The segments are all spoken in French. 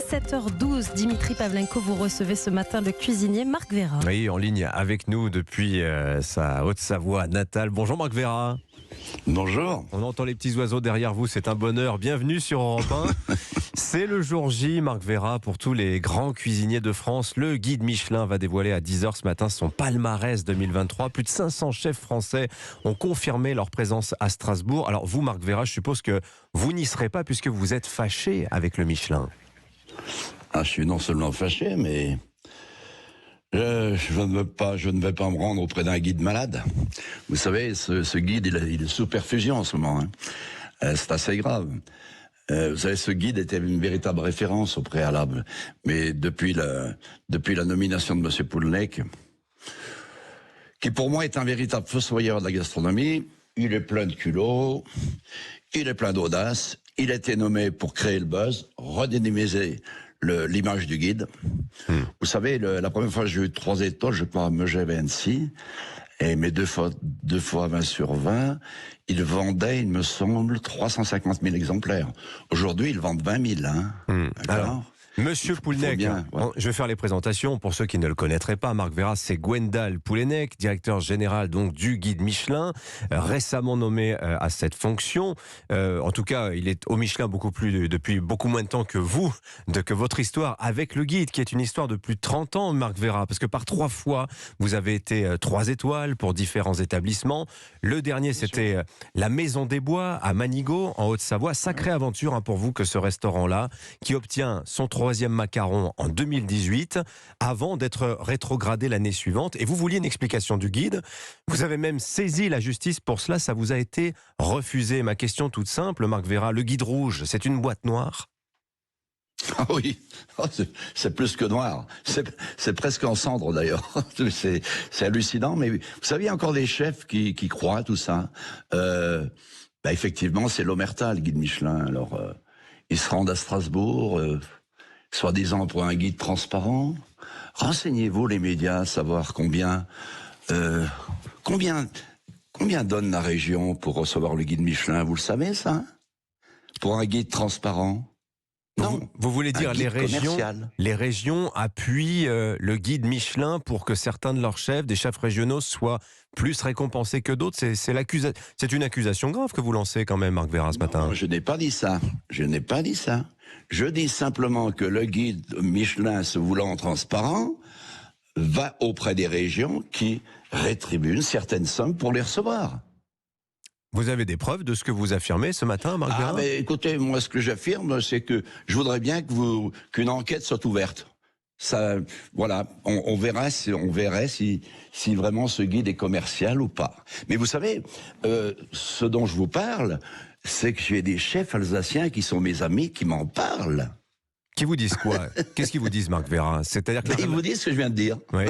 7h12. Dimitri Pavlenko, vous recevez ce matin le cuisinier Marc Vera. Oui, en ligne avec nous depuis sa Haute-Savoie natale. Bonjour Marc Vera. Bonjour. On entend les petits oiseaux derrière vous, c'est un bonheur. Bienvenue sur Europe 1. C'est le jour J, Marc Vera, pour tous les grands cuisiniers de France. Le guide Michelin va dévoiler à 10h ce matin son palmarès 2023. Plus de 500 chefs français ont confirmé leur présence à Strasbourg. Alors vous, Marc Vera, je suppose que vous n'y serez pas puisque vous êtes fâché avec le Michelin. Ah, je suis non seulement fâché, mais je ne vais pas me rendre auprès d'un guide malade. Vous savez, ce guide, il est sous perfusion en ce moment. C'est assez grave. Vous savez, ce guide était une véritable référence au préalable. Mais depuis la nomination de M. Poulenec, qui pour moi est un véritable fossoyeur de la gastronomie, il est plein de culot, il est plein d'audace, il a été nommé pour créer le buzz, redynamiser l'image du guide. Vous savez, la première fois que j'ai eu 3 étoiles, je crois à Megève et Annecy, et mes deux fois 20 sur 20, ils vendaient, il me semble, 350 000 exemplaires. Aujourd'hui, ils vendent 20 000. D'accord. Monsieur Poulenec, je vais faire les présentations pour ceux qui ne le connaîtraient pas. Marc Vera, c'est Gwendal Poulenec, directeur général donc du guide Michelin, récemment nommé à cette fonction. En tout cas, il est au Michelin depuis beaucoup moins de temps que vous, que votre histoire avec le guide, qui est une histoire de plus de 30 ans, Marc Vera, parce que par 3 fois, vous avez été 3 étoiles pour différents établissements. Le dernier, c'était la Maison des Bois à Manigot, en Haute-Savoie. Sacrée aventure pour vous que ce restaurant-là, qui obtient son 3e macaron en 2018, avant d'être rétrogradé l'année suivante. Et vous vouliez une explication du guide. Vous avez même saisi la justice pour cela. Ça vous a été refusé. Ma question toute simple, Marc Vera, le guide rouge, c'est une boîte noire? Ah oui, c'est plus que noir. C'est presque en cendres d'ailleurs. C'est hallucinant. Mais vous savez, il y a encore des chefs qui croient à tout ça. Effectivement, c'est l'omerta, le guide Michelin. Alors, ils se rendent à Strasbourg, soi-disant pour un guide transparent. Renseignez-vous les médias, savoir combien donne la région pour recevoir le guide Michelin. Vous le savez ça? Pour un guide transparent? Non. Vous voulez dire les régions appuient le guide Michelin pour que certains de leurs chefs, des chefs régionaux, soient plus récompensés que d'autres. C'est une accusation grave que vous lancez quand même, Marc Vera, ce matin. Je n'ai pas dit ça. Je n'ai pas dit ça. Je dis simplement que le guide Michelin, se voulant transparent, va auprès des régions qui rétribuent une certaine somme pour les recevoir. Vous avez des preuves de ce que vous affirmez ce matin, Marc Vera? Écoutez, moi ce que j'affirme, c'est que je voudrais bien qu'une enquête soit ouverte. Ça, voilà, on verrait si vraiment ce guide est commercial ou pas. Mais vous savez, ce dont je vous parle, c'est que j'ai des chefs alsaciens qui sont mes amis qui m'en parlent. Qui vous disent quoi? Qu'est-ce qu'ils vous disent, Marc Vera? C'est-à-dire que ils vous disent ce que je viens de dire. Oui.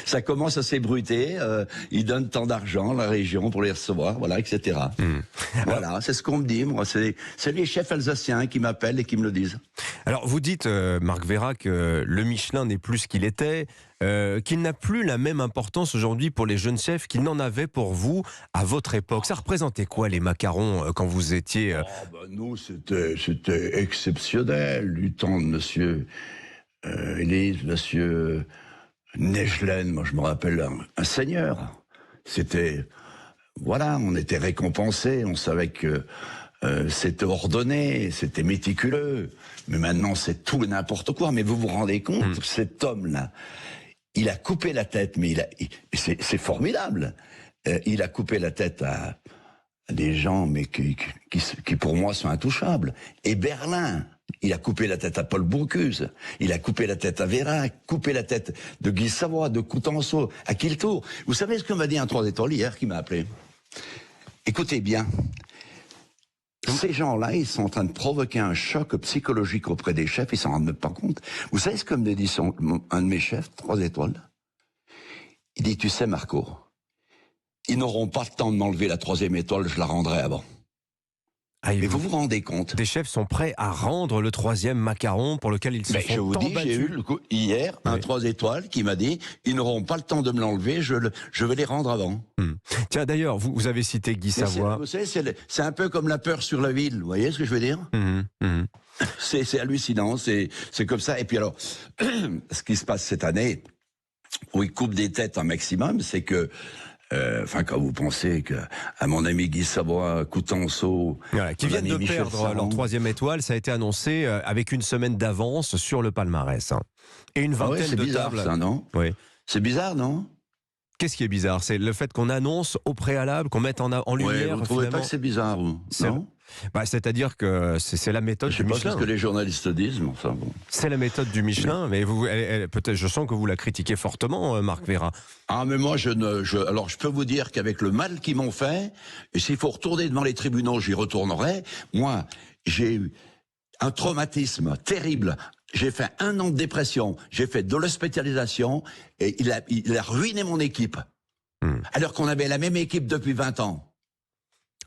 Ça commence à s'ébruiter. Ils donnent tant d'argent à la région pour les recevoir, voilà, etc. Voilà, c'est ce qu'on me dit. Moi, c'est les chefs alsaciens qui m'appellent et qui me le disent. Alors, vous dites, Marc Vera, que le Michelin n'est plus ce qu'il était, qu'il n'a plus la même importance aujourd'hui pour les jeunes chefs qu'il n'en avait pour vous à votre époque. Ça représentait quoi, les macarons, quand vous étiez... Nous, c'était exceptionnel, du temps de monsieur Élise, monsieur Nechelen. Moi, je me rappelle un seigneur. C'était... Voilà, on était récompensés, on savait que c'était ordonné, c'était méticuleux. Mais maintenant, c'est tout et n'importe quoi. Mais vous vous rendez compte, cet homme-là, il a coupé la tête, mais c'est formidable. Il a coupé la tête à des gens, mais qui pour moi sont intouchables. Et Berlin, il a coupé la tête à Paul Bocuse, il a coupé la tête à Vera, coupé la tête de Guy Savoy, de Coutenceau, à Quiltour. Vous savez ce que m'a dit un 3 étoiles hier qui m'a appelé? Écoutez bien. Ces gens-là, ils sont en train de provoquer un choc psychologique auprès des chefs, ils s'en rendent même pas compte. Vous savez ce que me dit un de mes chefs, 3 étoiles? Il dit, tu sais Marco, ils n'auront pas le temps de m'enlever la 3e étoile, je la rendrai avant. Ah, Mais vous vous rendez compte? Des chefs sont prêts à rendre le 3e macaron pour lequel ils se Mais sont je vous tant dis, j'ai eu battus. hier un Oui. 3 étoiles qui m'a dit ils n'auront pas le temps de me l'enlever, je vais les rendre avant. Tiens, d'ailleurs, vous avez cité Guy Mais Savoie. vous savez, c'est un peu comme la peur sur la ville, vous voyez ce que je veux dire? C'est hallucinant, c'est comme ça. Et puis alors, ce qui se passe cette année, où il coupe des têtes un maximum, c'est que quand vous pensez que à mon ami Guy Savoie, Coutenceau, Voilà, qui mon viennent ami de Michel perdre leur Saran. 3e étoile, ça a été annoncé avec une semaine d'avance sur le palmarès. Et une Ah ouais, vingtaine c'est de bizarre tables. ça, non? Oui. C'est bizarre, non? Qu'est-ce qui est bizarre? C'est le fait qu'on annonce au préalable, qu'on mette en Ouais, lumière. vous trouvez pas finalement. que c'est bizarre, vous? C'est- Non? C'est-à-dire que c'est la méthode Je sais du pas Michelin. ce que les journalistes disent, mais enfin bon. C'est la méthode du Michelin, mais peut-être, je sens que vous la critiquez fortement, Marc Vera. Ah, mais moi, alors, je peux vous dire qu'avec le mal qu'ils m'ont fait, et s'il faut retourner devant les tribunaux, j'y retournerai. Moi, j'ai eu un traumatisme terrible. J'ai fait 1 an de dépression. J'ai fait de l'hospitalisation et il a ruiné mon équipe. Alors qu'on avait la même équipe depuis 20 ans.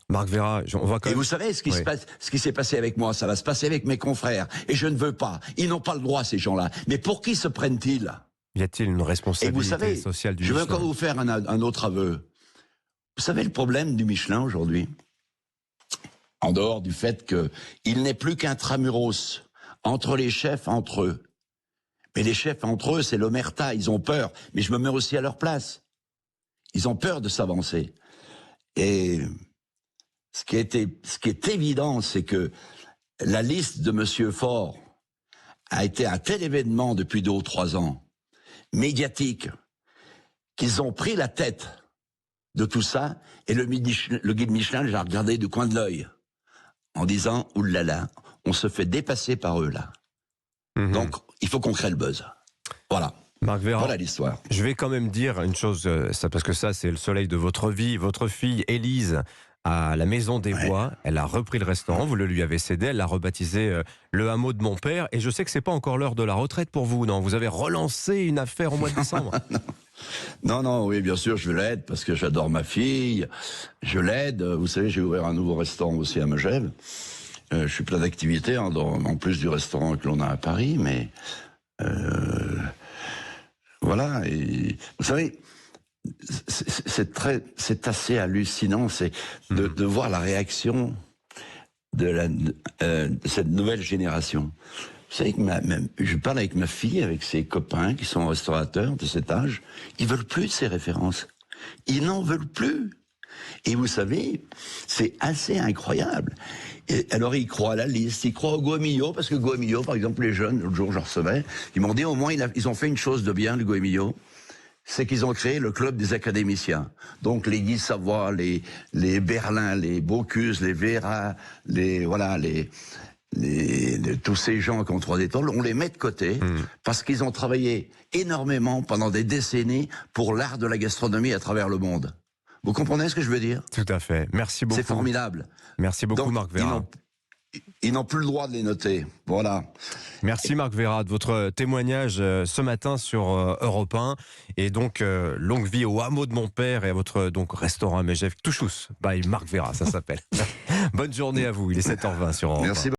Marc Vera, on va quand Et même... vous savez ce qui Oui. se passe, ce qui s'est passé avec moi, ça va se passer avec mes confrères. Et je ne veux pas. Ils n'ont pas le droit, ces gens-là. Mais pour qui se prennent-ils? Y a-t-il une Et responsabilité vous savez, sociale du je vais Michelin? encore vous faire un autre aveu. Vous savez le problème du Michelin aujourd'hui? En dehors du fait qu'il n'est plus qu'intramuros entre les chefs, entre eux. Mais les chefs entre eux, c'est l'omerta, ils ont peur. Mais je me mets aussi à leur place. Ils ont peur de s'avancer. Et ce qui est évident, c'est que la liste de Monsieur Faure a été un tel événement depuis 2 ou 3 ans, médiatique, qu'ils ont pris la tête de tout ça, et le guide Michelin les a regardé du coin de l'œil, en disant « Oulala, on se fait dépasser par eux, là. Donc, il faut qu'on crée le buzz. » Voilà. Marc Vera, Voilà l'histoire. je vais quand même dire une chose, parce que ça, c'est le soleil de votre vie. Votre fille, Élise, à la Maison des Bois, elle a repris le restaurant, vous le lui avez cédé, elle l'a rebaptisé le hameau de mon père. Et je sais que c'est pas encore l'heure de la retraite pour vous, non? Vous avez relancé une affaire au mois de décembre. Non, oui, bien sûr, je l'aide parce que j'adore ma fille. Je l'aide. Vous savez, j'ai ouvert un nouveau restaurant aussi à Megève. Je suis plein d'activités, en plus du restaurant que l'on a à Paris, mais voilà. Et vous savez, c'est assez hallucinant, c'est de voir la réaction de cette nouvelle génération. Vous savez que je parle avec ma fille, avec ses copains qui sont restaurateurs de cet âge, ils veulent plus de ces références. Ils n'en veulent plus. Et vous savez, c'est assez incroyable. Et alors ils croient à la liste, ils croient au Goemio, parce que Goemio, par exemple, les jeunes, l'autre jour je recevais, ils m'ont dit au moins ils ont fait une chose de bien, le Goemio, c'est qu'ils ont créé le club des académiciens. Donc les Guy Savoie, les Berlin, les Bocuse, les Vera, tous ces gens qui ont 3 étoiles, on les met de côté parce qu'ils ont travaillé énormément pendant des décennies pour l'art de la gastronomie à travers le monde. Vous comprenez ce que je veux dire? Tout à fait. Merci beaucoup. C'est formidable. Merci beaucoup, Donc, Marc Vera. Ils n'ont plus le droit de les noter. Voilà. Merci Marc Vera de votre témoignage ce matin sur Europe 1. Et donc, longue vie au hameau de mon père et à votre restaurant à Megève, Touchous by Marc Vera, ça s'appelle. Bonne journée à vous, il est 7h20 sur Europe 1. Merci.